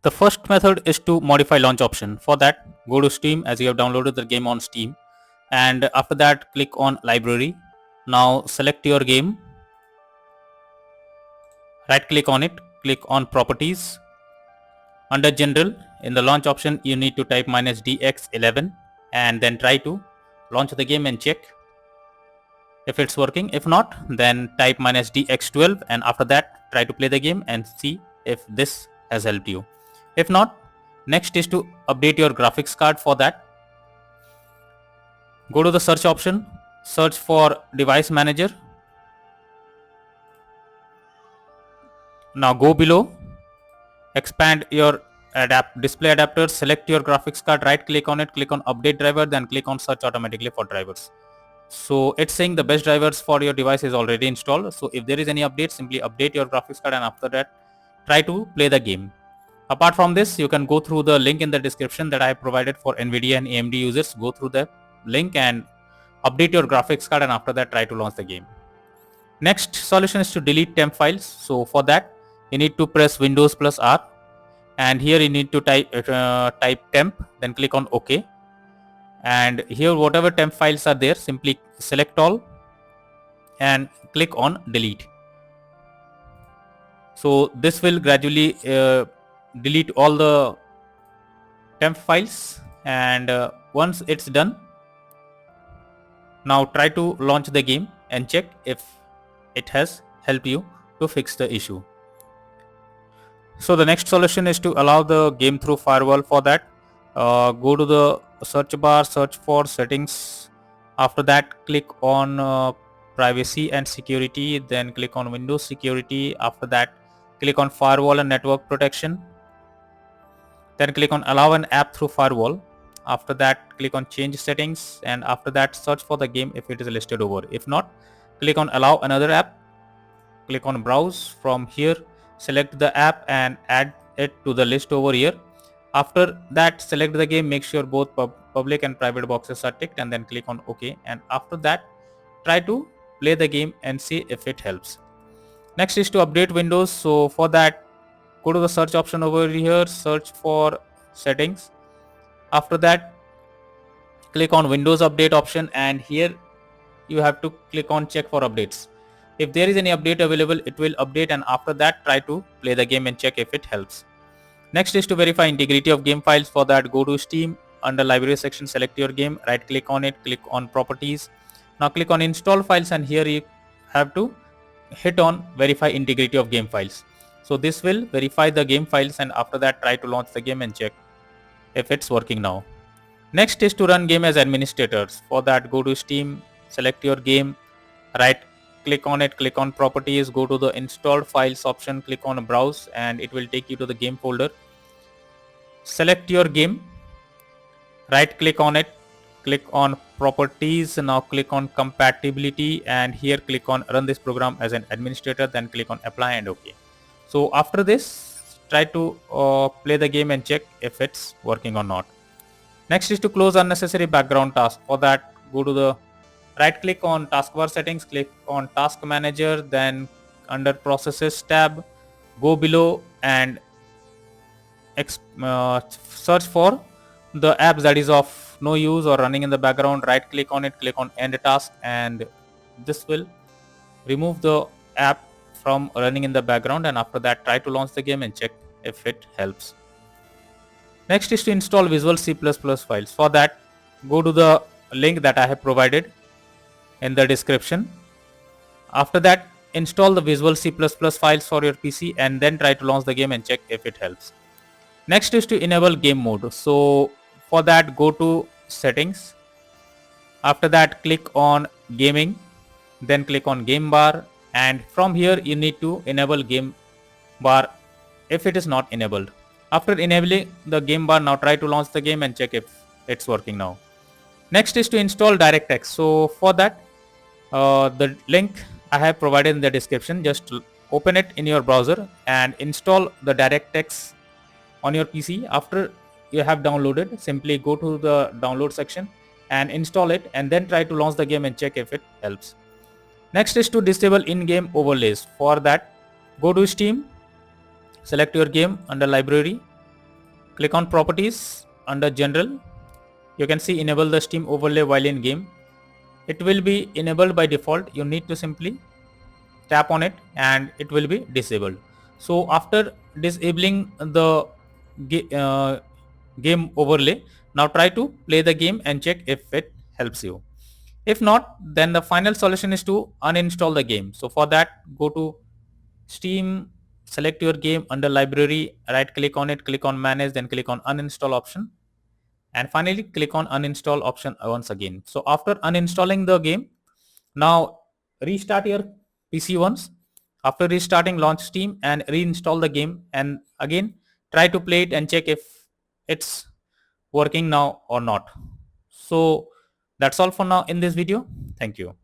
The first method is to modify launch option. For that, go to Steam as you have downloaded the game on Steam, and after that click on library. Now select your game, right click on it, click on properties. Under general, in the launch option you need to type -dx11 and then try to launch the game and check if it's working. If not, then type -dx12 and after that try to play the game and see if this has helped you. If not, next is to update your graphics card. For that, go to the search option, search for device manager. Now go below, expand your display adapter, select your graphics card, right click on it, click on update driver, then click on search automatically for drivers. So it's saying the best drivers for your device is already installed. So if there is any update, simply update your graphics card and after that try to play the game. Apart from this, you can go through the link in the description that I have provided for NVIDIA and AMD users. Go through the link and update your graphics card and after that try to launch the game. Next solution is to delete temp files. So for that you need to press Windows plus R and here you need to type temp, then click on OK. And here whatever temp files are there, simply select all and click on delete. So this will gradually delete all the temp files, and once it's done, now try to launch the game and check if it has helped you to fix the issue. So the next solution is to allow the game through firewall. For that, go to the search bar, search for settings. After that click on privacy and security, then click on Windows security. After that click on firewall and network protection, then click on allow an app through firewall. After that click on change settings and after that search for the game if it is listed over. If not, click on allow another app, click on browse. From here select the app and add it to the list over here. After that select the game, make sure both public and private boxes are ticked and then click on OK, and after that try to play the game and see if it helps. Next is to update Windows. So for that, go to the search option over here, search for settings. After that click on Windows update option and here you have to click on check for updates. If there is any update available, it will update and after that try to play the game and check if it helps. Next is to verify integrity of game files. For that, go to Steam, under library section select your game, right click on it, click on properties. Now click on install files and here you have to hit on verify integrity of game files. So this will verify the game files and after that try to launch the game and check if it's working now. Next is to run game as administrators. For that, go to Steam, select your game, right click on it, click on properties, go to the installed files option, click on browse and it will take you to the game folder. Select your game, right click on it, click on properties. Now click on compatibility and here click on run this program as an administrator, then click on apply and OK. So after this try to play the game and check if it's working or not. Next is to close unnecessary background tasks. For that, go to the right click on taskbar settings, click on task manager, then under processes tab go below and search for the apps that is of no use or running in the background. Right click on it, click on end task and this will remove the app from running in the background and after that try to launch the game and check if it helps. Next is to install Visual C++ files. For that, go to the link that I have provided in the description. After that install the Visual C++ files for your PC and then try to launch the game and check if it helps. Next is to enable game mode. So for that, go to settings. After that click on gaming, then click on game bar and from here you need to enable game bar if it is not enabled. After enabling the game bar, now try to launch the game and check if it's working now. Next is to install DirectX. So for that, the link I have provided in the description. Just open it in your browser and install the DirectX on your PC. After you have downloaded, simply go to the download section and install it and then try to launch the game and check if it helps. Next is to disable in-game overlays. For that, go to Steam, select your game under library, Click on properties under general. You can see enable the Steam overlay while in game. It will be enabled by default. You need to simply tap on it and it will be disabled. So after disabling the game overlay, now try to play the game and check if it helps you. If not, then the final solution is to uninstall the game. So for that, go to Steam, select your game under library, right click on it, click on manage, then click on uninstall option, and finally click on uninstall option once again. So after uninstalling the game, now restart your PC once. After restarting, launch Steam and reinstall the game, and again try to play it and check if it's working now or not. So that's all for now in this video. Thank you.